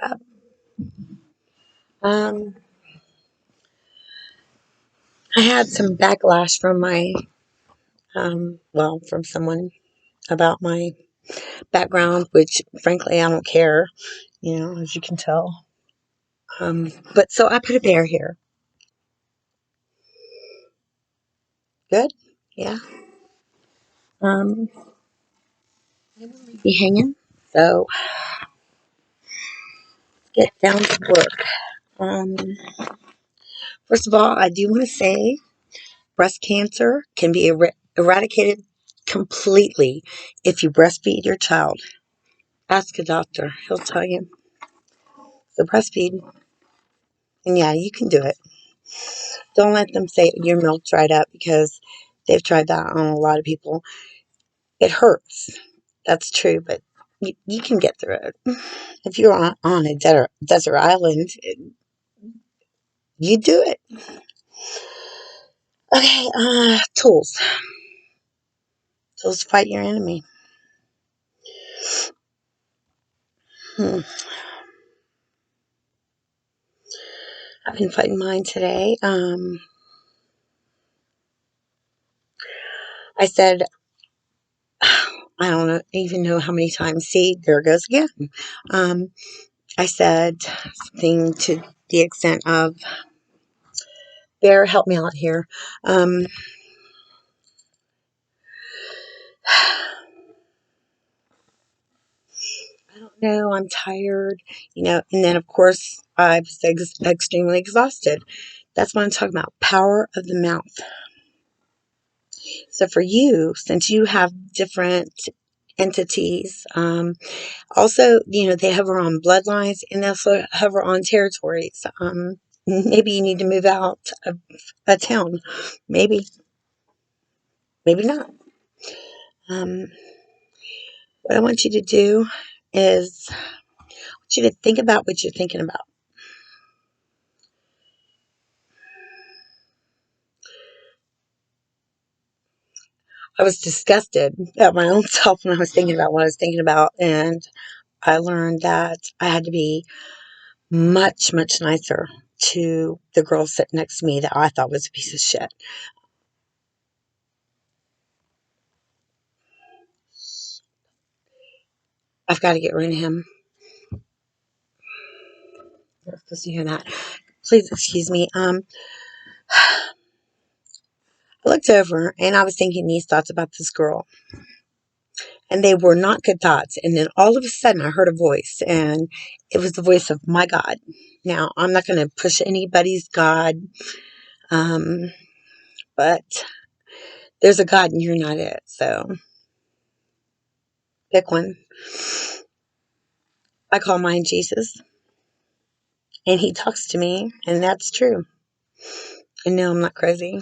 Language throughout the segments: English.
up. Um, I had some backlash from from someone about my background, which frankly I don't care, as you can tell. But so I put a bear here. Good? Yeah. Um, be hanging. So get down to work. Um, First of all, I do want to say breast cancer can be eradicated completely if you breastfeed your child. Ask a doctor, he'll tell you. So breastfeed, and yeah, you can do it. Don't let them say your milk dried up because they've tried that on a lot of people. It hurts. That's true, but you can get through it. If you're on a desert island, you do it. Okay, tools. Tools to fight your enemy. Hmm. I've been fighting mine today. I said, I don't know, even know how many times. See, there it goes again. Um, I said something to the extent of, Bear, help me out here. Um, I don't know, I'm tired, and then of course I was extremely exhausted. That's what I'm talking about. Power of the mouth. So for you, since you have different entities, also, they hover on bloodlines and they also hover on territories. Maybe you need to move out of a town. Maybe, maybe not. Um, what I want you to do is I want you to think about what you're thinking about. I was disgusted at my own self when I was thinking about what I was thinking about, and I learned that I had to be much, much nicer to the girl sitting next to me that I thought was a piece of shit. I've got to get rid of him. You're supposed to hear that. Please excuse me. I looked over and I was thinking these thoughts about this girl, and they were not good thoughts. And then all of a sudden, I heard a voice, and it was the voice of my God. Now, I'm not going to push anybody's God, um, but there's a God and you're not it. So pick one. I call mine Jesus, and he talks to me, and that's true. And no, I'm not crazy.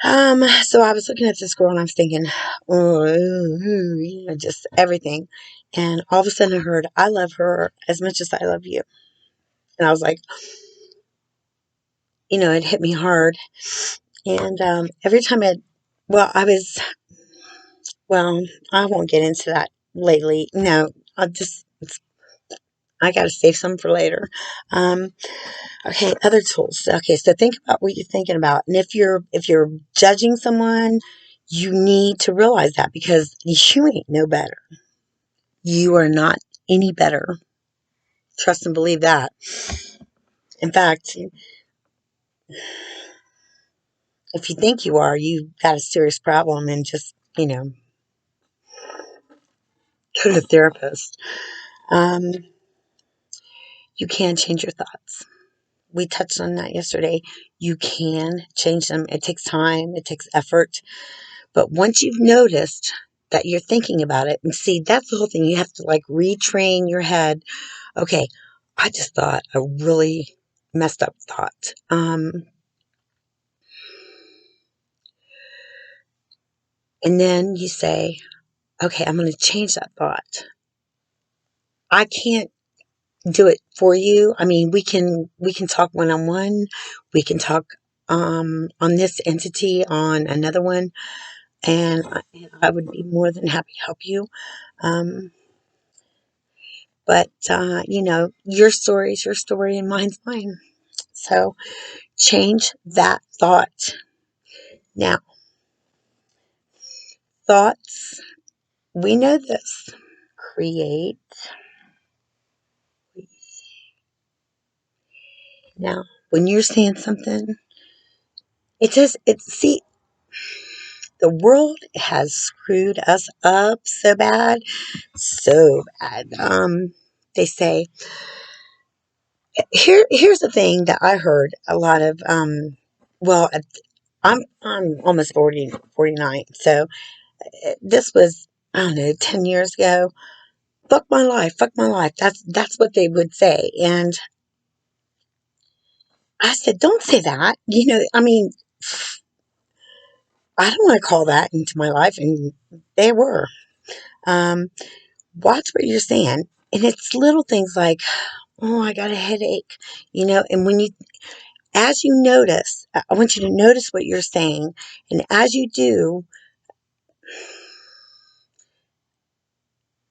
So I was looking at this girl and I was thinking, oh, just everything. And all of a sudden I heard, I love her as much as I love you. And I was like, it hit me hard. And every time well, well, I won't get into that lately. No, I got to save some for later. Um, okay, other tools. Okay, so think about what you're thinking about. And if you're judging someone, you need to realize that because you ain't no better. You are not any better. Trust and believe that. In fact, if you think you are, you've got a serious problem and just, go to a therapist. Um, you can change your thoughts. We touched on that yesterday. You can change them. It takes time, it takes effort. But once you've noticed that you're thinking about it, and see, that's the whole thing. You have to like retrain your head. Okay, I just thought a really messed up thought. And then you say, okay, I'm going to change that thought. I can't do it for you. I mean, we can talk one on one. We can talk on this entity on another one, and I would be more than happy to help you. Um, But, your story is your story and mine's mine. So change that thought. Now, thoughts, we know this, create. Now, when you're saying something, see, the world has screwed us up so bad, so bad. They say, here's the thing that I heard a lot of, well, I'm almost 49, so this was, I don't know, 10 years ago. Fuck my life, fuck my life. That's what they would say. And I said, don't say that. I mean, I don't want to call that into my life. And they were. Um, watch what you're saying. And it's little things like, oh, I got a headache, and as you notice, I want you to notice what you're saying. And as you do,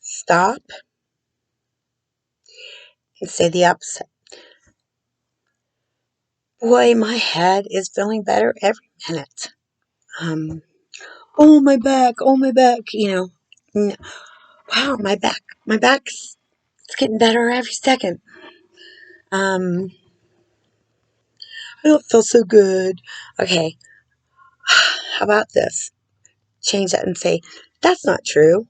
stop and say the opposite. Boy, my head is feeling better every minute. Um, oh, my back, oh, my back, wow, my back's it's getting better every second. I don't feel so good. Okay, how about this? Change that and say, that's not true.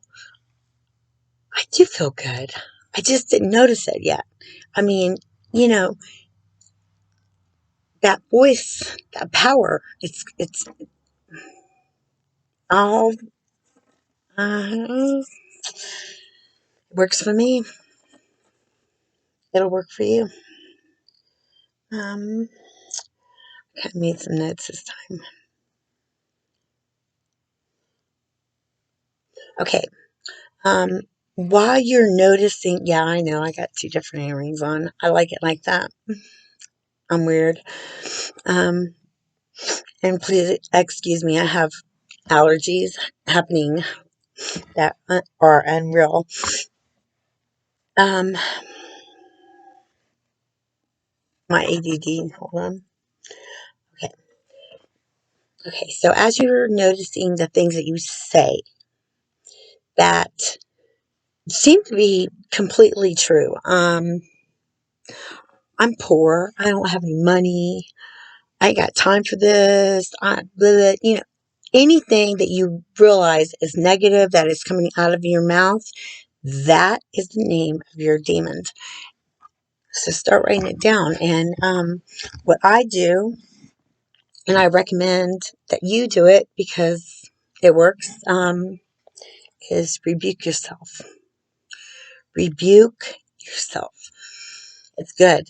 I do feel good. I just didn't notice it yet. I mean, you know, that voice, that power, it's all uh, works for me. It'll work for you. Um, I made some notes this time. Okay. Um, while you're noticing, yeah, I know I got two different earrings on. I like it like that. I'm weird. Um, and please excuse me, I have allergies happening that are unreal. Um, my ADD, hold on. Okay. Okay. So as you're noticing the things that you say that seem to be completely true. I'm poor. I don't have any money. I ain't got time for this. Anything that you realize is negative that is coming out of your mouth, that is the name of your demons. So start writing it down. And what I do, and I recommend that you do it because it works, is rebuke yourself. Rebuke yourself. It's good.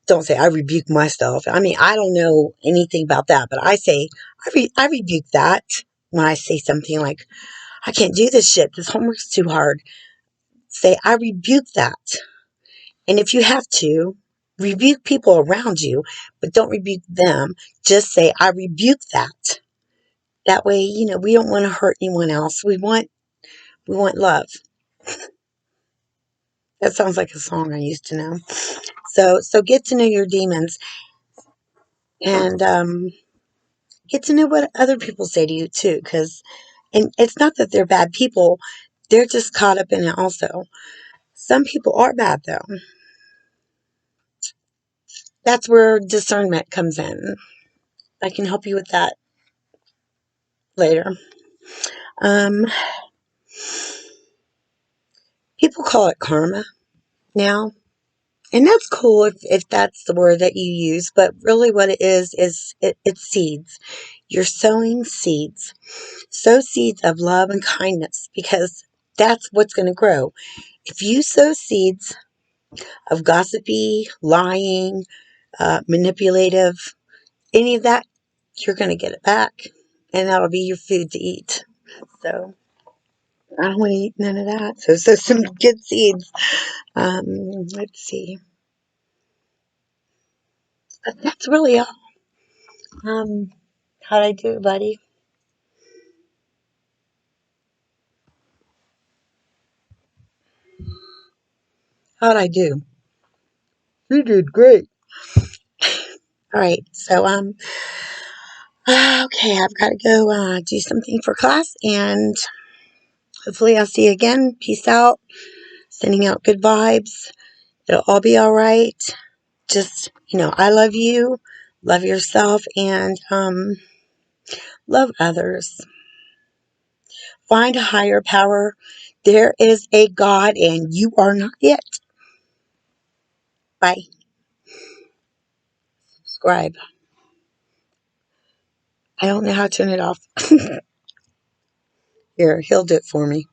Don't say I rebuke myself. I mean, I don't know anything about that, but I say I rebuke that when I say something like, I can't do this shit. This homework's too hard. Say, I rebuke that. And if you have to, rebuke people around you, but don't rebuke them. Just say, I rebuke that. That way, we don't want to hurt anyone else. We want love. That sounds like a song I used to know. So get to know your demons and get to know what other people say to you too. And it's not that they're bad people. They're just caught up in it also. Some people are bad though. That's where discernment comes in. I can help you with that later. Um, people call it karma now. And that's cool if that's the word that you use, but really what it is it's seeds. You're sowing seeds. Sow seeds of love and kindness because that's what's going to grow. If you sow seeds of gossipy, lying, manipulative, any of that, you're going to get it back. And that'll be your food to eat. So I don't want to eat none of that. So sow some good seeds. Let's see. But that's really all. How'd I do, buddy? How'd I do? You did great. All right, so okay, I've got to go do something for class, and hopefully I'll see you again. Peace out. Sending out good vibes. It'll all be all right. Just, I love you, love yourself, and love others. Find a higher power. There is a God, and you are not it. Bye. Subscribe. I don't know how to turn it off. Here, he'll do it for me.